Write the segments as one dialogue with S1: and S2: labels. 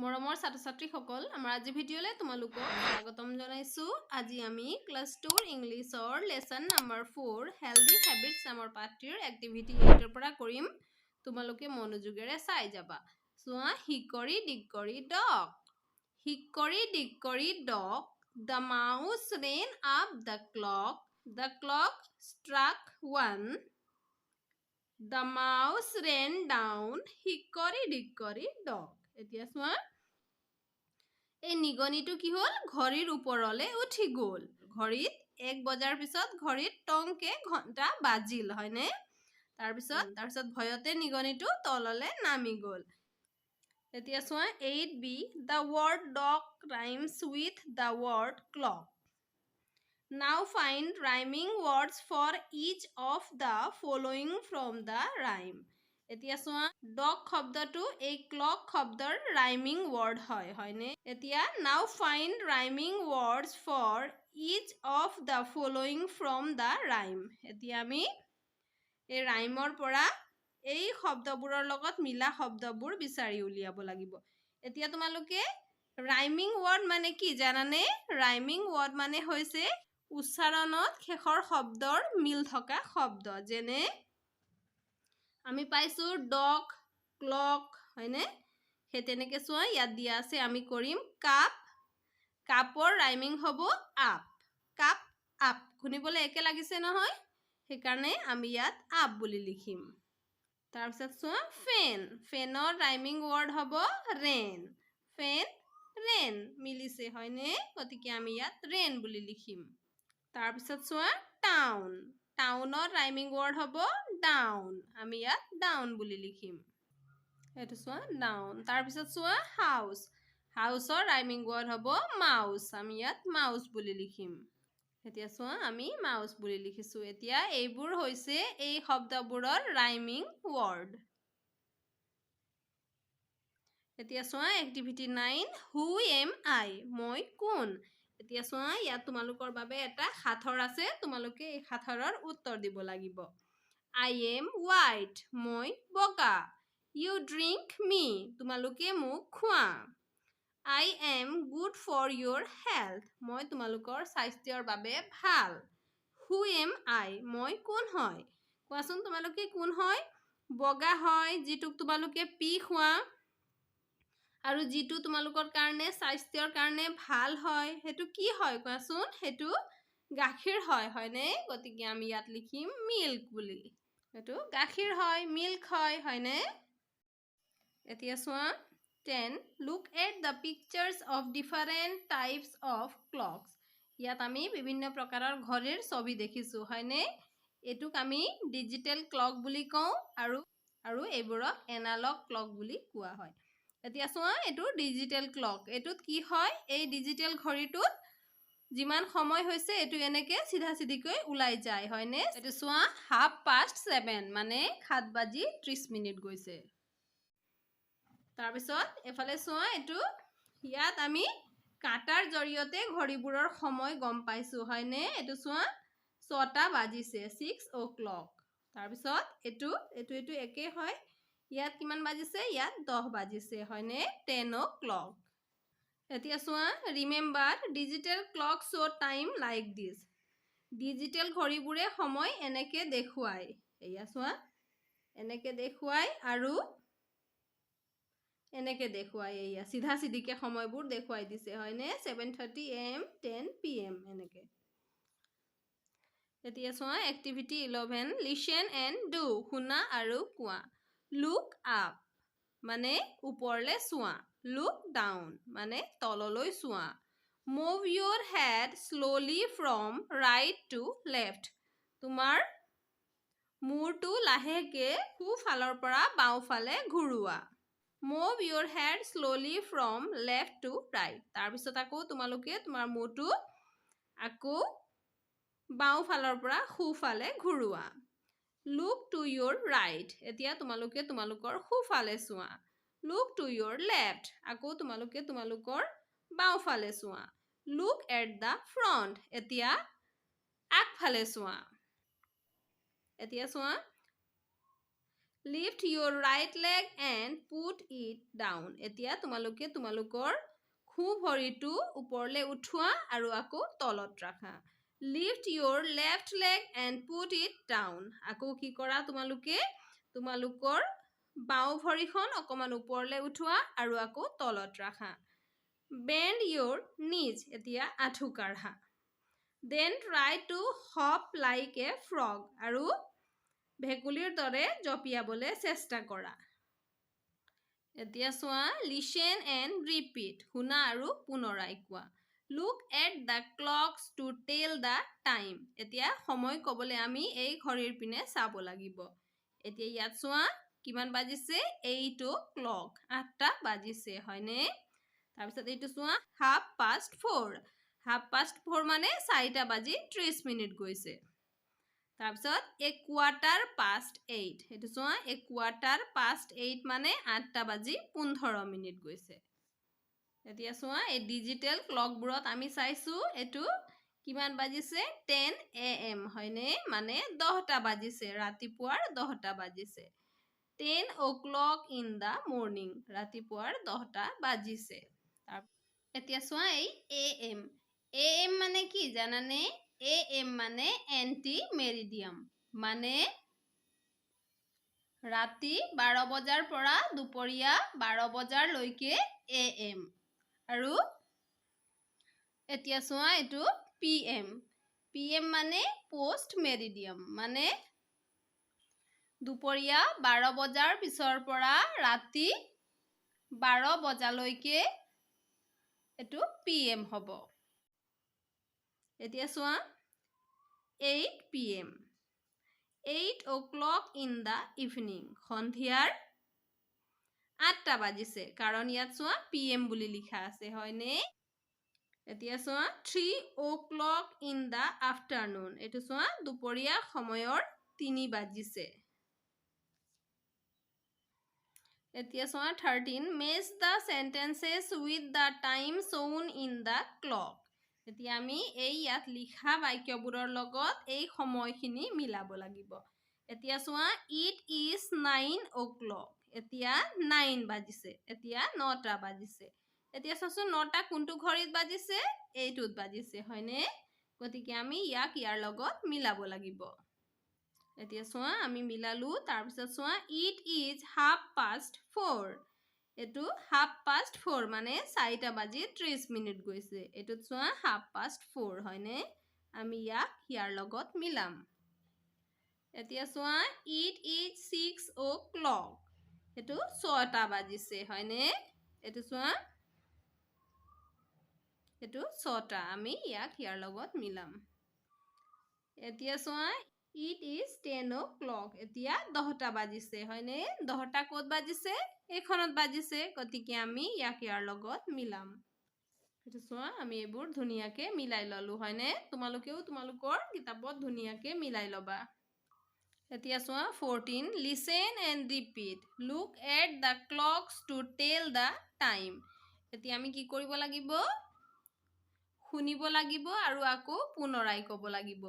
S1: মৰমৰ ছাত্ৰ-ছাত্ৰীসকল আমাৰ আজি ভিডিঅ'লে তোমালোকক স্বাগতম জনাইছো। আজি আমি ক্লাছ 2 ইংলিছৰ লেসন নম্বৰ 4 হেলদি হেবিটছ নামৰ পাঠটিৰ এক্টিভিটি 8 ৰ পৰা কৰিম। তোমালোকে মনোযোগেৰে চাই যাবা। চোৱা, হিকৰি ডিকৰি dog. Hickory dickory dock, the mouse ran up the clock. The clock struck 1. The mouse ran down hickory dickory dock. এতিয়া চোৱা, এই নিগনিটো কি হল, ঘড়ীৰ ওপৰলে উঠি গল। ঘড়ীত 1 বজাৰ পিছত ঘড়ীত টংকে ঘণ্টা বাজিল, হয়নে? তাৰপিছত ভয়তে নিগনিটো তললে নামি গল। এতিয়া চোৱা, 8b, the word dog rhymes with the word clock. Now find rhyming words for each of the following from the rhyme. এতিয়া চোৱা, dog শব্দটো এই clock শব্দৰ rhyming word হয়, হয়নে? এতিয়া now find rhyming words for each of the following from the rhyme. এতিয়া আমি এই rhymeৰ পৰা এই শব্দবোৰৰ লগত মিলা শব্দবোৰ বিচাৰি উলিয়াব লাগিব। এতিয়া তোমালোকে rhyming word মানে কি জানানে? rhyming word মানে হৈছে উচ্চাৰণত শেষৰ শব্দৰ মিল থকা শব্দ। যেনে আমি পাইছো ডগ, ক্লক, হয়নে? সেই তেনেকে চোৱা, ইয়াত দিয়া আছে, আমি কৰিম কাপ। কাপৰ ৰাইমিং হ'ব আপ। কাপ আপ, শুনিবলৈ একে লাগিছে নহয়? সেইকাৰণে আমি ইয়াত আপ বুলি লিখিম। তাৰপিছত চোৱা, ফেন। ফেনৰ ৰাইমিং ৱৰ্ড হ'ব ৰেন। ফেন ৰেন, মিলিছে হয়নে? গতিকে আমি ইয়াত ৰেন বুলি লিখিম। তাৰপিছত চোৱা, টাউন। টাউনৰ ৰাইমিং ৱৰ্ড হ'ব ডাউন। আমি ইয়াত ডাউন বুলি লিখিম। এইটো চোৱা, ডাউন। তাৰপিছত চোৱা, হাউচ। হাউচৰ ৰাইমিং ৱৰ্ড হ'ব মাউচ। আমি ইয়াত মাউচ বুলি লিখিম। এতিয়া চোৱা, আমি মাউচ বুলি লিখিছো। এতিয়া এইবোৰ হৈছে এই শব্দবোৰৰ ৰাইমিং ৱৰ্ড। এতিয়া চোৱা, এক্টিভিটি 9, হু এম আই, মই কোন? এতিয়া চোৱা, ইয়াত তোমালোকৰ বাবে এটা সাথৰ আছে, তোমালোকে এই সাথৰৰ উত্তৰ দিব লাগিব। I am white, মই বগা। You drink me, তোমালোকে মোক খোৱা। I am good for your health, মই তোমালোকৰ স্বাস্থ্যৰ বাবে ভাল। Who am I, মই কোন হয়? কোৱাচোন, তোমালোকে কোন হয়? বগা হয়, যিটোক তোমালোকে পি খোৱা, আৰু যিটো তোমালোকৰ কাৰণে স্বাস্থ্যৰ কাৰণে ভাল হয়, সেইটো কি হয় কোৱাচোন? সেইটো গাখীৰ হয়, হয়নে? গতিকে আমি ইয়াত লিখিম মিল্ক বুলি। সেইটো গাখীৰ হয়, মিল্ক হয়, হয়নে? এতিয়া চোৱা, 10, look at the pictures of different types of clocks. ইয়াত আমি বিভিন্ন প্ৰকাৰৰ ঘড়ীৰ ছবি দেখিছো, হয়নে? এইটোক আমি ডিজিটেল ক্লক বুলি কওঁ, আৰু এইবোৰক এনালগ ক্লক বুলি কোৱা হয়। এতিয়া চোৱা, এইটো ডিজিটেল ক্লক। এইটোত কি হয়, এই ডিজিটেল ঘড়ীটোত যিমান সময় হৈছে এইটো এনেকে চিধা চিধিকৈ ওলাই যায়, হয়নে? এইটো চোৱা, 7:30, মানে 7:30 গৈছে। তাৰপিছত এফালে চোৱা, এইটো ইয়াত আমি কাটাৰ জৰিয়তে ঘড়ীবোৰৰ সময় গম পাইছো, হয়নে? এইটো চোৱা, 6টা বাজিছে, 6 o'clock। তাৰপিছত এইটো একে হয়। ইয়াত কিমান বাজিছে? ইয়াত 10 বাজিছে, হয়নে? 10 o'clock। এতিয়া চোৱা, remember digital clock show' time like this. Digital ঘড়ীবোৰে সময় এনেকে দেখুৱায়। এয়া চোৱা, এনেকে দেখুৱায় আৰু এনেকে দেখুৱায়। এয়া চিধা চিধিকে সময়বোৰ দেখুৱাই দিছে, হয়নে? 7:30 AM, 10 PM এনেকে। এতিয়া চোৱা, এক্টিভিটি 11, লিচেন এণ্ড ডু, শুনা আৰু কোৱা। লুক আপ, মানে ওপৰলে চোৱা। লুক ডাউন, মানে তললৈ চোৱা। Move your head slowly from right to left, তোমাৰ মূৰটো লাহেকে সোঁফালৰ পৰা বাওঁফালে ঘূৰোৱা। Move your head slowly from left to right. তাৰপিছত আকৌ তোমালোকে তোমাৰ মূৰটো আকৌ বাওঁফালৰ পৰা সোঁফালে ঘূৰোৱা। Look to your right, এতিয়া তোমালোকে তোমালোকৰ সোঁফালে চোৱা। Look to your left, আকৌ তোমালোকে তোমালোকৰ বাওঁফালে চোৱা। Look at the front, এতিয়া আগফালে চোৱা। এতিয়া চোৱা, Lift your right leg and put it down. এতিয়া তোমালোকে তোমালোকৰ খু ভৰিটো ওপৰলে উঠোৱা আৰু আকৌ তলত ৰাখা. Lift your left leg and put it down. আকৌ কি কৰা তোমালোকে তোমালোকৰ বাওঁ ভৰিখন অকমান ওপৰলে উঠোৱা আৰু আকৌ তলত ৰাখা. Bend your knees. এতিয়া আঁঠু কাঢ়া. Then try to hop like a frog. আৰু ভেকুলীৰ দৰে জঁপিয়াবলৈ চেষ্টা কৰা. এতিয়া চোৱা listen and repeat. শুনা আৰু পুনৰাই কোৱা. Look at the clocks to tell the time. এতিয়া সময় ক'বলৈ আমি এই ঘড়ীৰ পিনে চাব লাগিব. এতিয়া ইয়াত চোৱা কিমান বাজিছে 8 o'clock. 8টা বাজিছে হয়নে? তাৰপিছত এইটো চোৱা 4:30. 4:30 মানে 4টা বাজি 30 মিনিট গৈছে. তাৰপিছত 8:15. এইটো চোৱা 8:15 মানে 8টা বাজি 15 মিনিট গৈছে. এতিয়া চোৱা এই ডিজিটেল ক্লকবোৰত আমি চাইছো এইটো কিমান বাজিছে 10 AM হয়নে? মানে 10টা বাজিছে, ৰাতিপুৱাৰ 10টা বাজিছে. 10 o'clock in the morning. ৰাতিপুৱাৰ 10টা বাজিছে. এতিয়া চোৱা এই AM. AM মানে কি জানানে? AM মানে এন্টি মেৰিডিয়াম. মানে ৰাতি 12 বজাৰ পৰা দুপৰীয়া 12 বজাৰলৈকে AM. আৰু এতিয়া চোৱা এইটো PM. PM মানে পোষ্ট মেৰিডিয়াম. মানে দুপৰীয়া 12 বজাৰ পিছৰ পৰা ৰাতি 12 বজালৈকে এইটো PM হ'ব. এতিয়া চোৱা 8 PM. 8 o'clock in the evening. সন্ধিয়াৰ 8টা বাজিছে কাৰণ ইয়াত চোৱা PM বুলি লিখা আছে হয়নে? এতিয়া চোৱা 3 o'clock in the afternoon. এইটো চোৱা দুপৰীয়া সময়ৰ 3 বাজিছে. এতিয়া চোৱা 13. Match the sentences with the time shown in the clock. এতিয়া আমি এই ইয়াত লিখা বাক্যবোৰৰ লগত এই সময়খিনি মিলাব লাগিব. এতিয়া চোৱা it is 9 o'clock. এতিয়া 9 বাজিছে. এতিয়া 9টা বাজিছে. এতিয়া চাচোন 9টা কোনটো ঘড়ীত বাজিছে? এইটোত বাজিছে হয়নে? গতিকে আমি ইয়াৰ লগত মিলাব লাগিব. এতিয়া চোৱা আমি মিলালো. তাৰপিছত চোৱা it is 4:30. এইটো 4:30 মানে 4টা বাজি 30 মিনিট গৈছে. এইটোত চোৱা 4:30 হয়নে? আমি ইয়াৰ লগত মিলাম. এতিয়া চোৱা it is 6 o'clock. এইটো 6টা বাজিছে হয়নে? এইটো চোৱা এইটো 6টা. আমি ইয়াৰ লগত মিলাম. এতিয়া চোৱা it is 10 o'clock. এতিয়া 10টা বাজিছে হয়নে? 10টা ক'ত বাজিছে? এইখনত বাজিছে. গতিকে আমি ইয়াৰ লগত মিলাম. এইটো চোৱা আমি এইবোৰ ধুনীয়াকে মিলাই ললো হয়নে? তোমালোকেও তোমালোকৰ কিতাপত ধুনীয়াকে মিলাই লবা. এতিয়া চোৱা 14. Listen and repeat. Look at the clocks to tell the time. এতিয়া আমি কি কৰিব লাগিব? শুনিব লাগিব আৰু আকৌ পুনৰাই ক'ব লাগিব.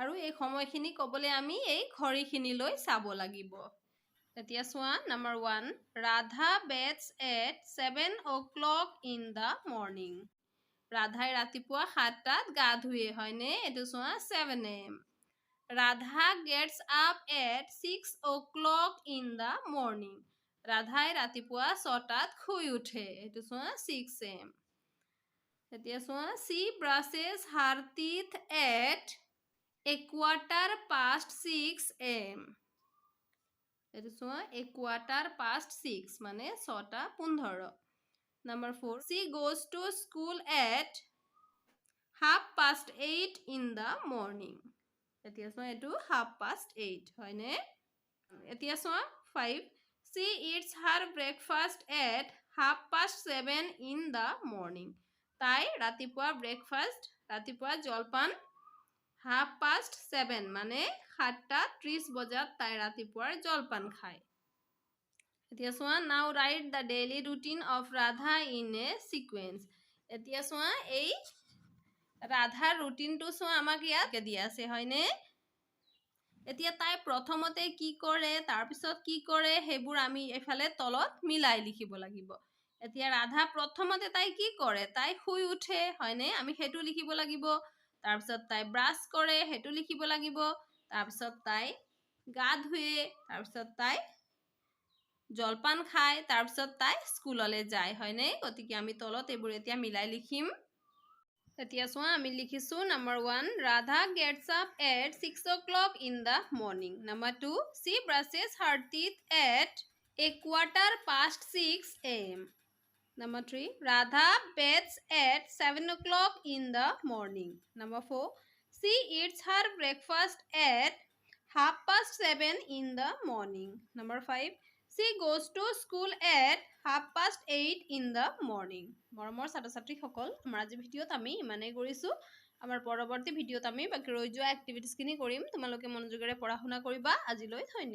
S1: আৰু এই সময়খিনি ক'বলৈ আমি এই ঘড়ীখিনিলৈ চাব লাগিব. এতিয়া চোৱা number 1. Radha bathes at 7 o'clock in the morning. ৰাধাই ৰাতিপুৱা 7টাত গা ধুৱে হয়নে? এইটো চোৱা 7 AM. Radha gets up at 6 o'clock in the morning. ৰাধাই ৰাতিপুৱা 6টাত শুই উঠে. এইটো চোৱা 6 AM. এতিয়া চোৱা she brushes her teeth at 6:15 AM. এইটো চোৱা 6:15 মানে 6:15. Number 4. She goes to school at 8:30 in the morning. এতিয়া চোৱা এইটো 8:30 হয়নে? এতিয়া চোৱা 5. She eats her breakfast at 7:30 in the morning. তাই ৰাতিপুৱা ব্ৰেকফাষ্ট ৰাতিপুৱা জলপান 7:30 মানে 7:30 বজাত তাই ৰাতিপুৱাৰ জলপান খায়. এতিয়া চোৱা now write the daily routine of Radha in a sequence. এতিয়া চোৱা এই ৰাধাৰ ৰুটিনটো চোৱা আমাক ইয়াত দিয়া আছে হয়নে? এতিয়া তাই প্ৰথমতে কি কৰে তাৰপিছত কি কৰে সেইবোৰ আমি এফালে তলত মিলাই লিখিব লাগিব। এতিয়া ৰাধা প্ৰথমতে তাই কি কৰে তাই শুই উঠে হয়নে আমি সেইটো লিখিব লাগিব। তাৰপিছত তাই ব্ৰাছ কৰে সেইটো লিখিব লাগিব। তাৰপিছত তাই গা ধুৱে তাৰপিছত তাই জলপান খায় তাৰপিছত তাই স্কুললৈ যায় হয়নে। গতিকে আমি তলত এইবোৰ এতিয়া মিলাই লিখিম। এতিয়া চোৱা আমি লিখিছো number 1 Radha gets up at 6 o'clock in the morning. Number 2 she brushes her teeth at a 6:15 a.m. Number 3 Radha bathes at 7 o'clock in the morning. Number 4 she eats her breakfast at 7:30 in the morning. Number 5 she goes to school at 8:30 in the morning. মৰমৰ ছাত্ৰ-ছাত্ৰীসকল আমাৰ আজি ভিডিঅ'ত আমি ইমানেই কৰিছো। আমাৰ পৰৱৰ্তী ভিডিঅ'ত আমি বাকি ৰৈ যোৱা এক্টিভিটিজখিনি কৰিম। তোমালোকে মনোযোগেৰে পঢ়া শুনা কৰিবা। আজিলৈ ধন্যবাদ।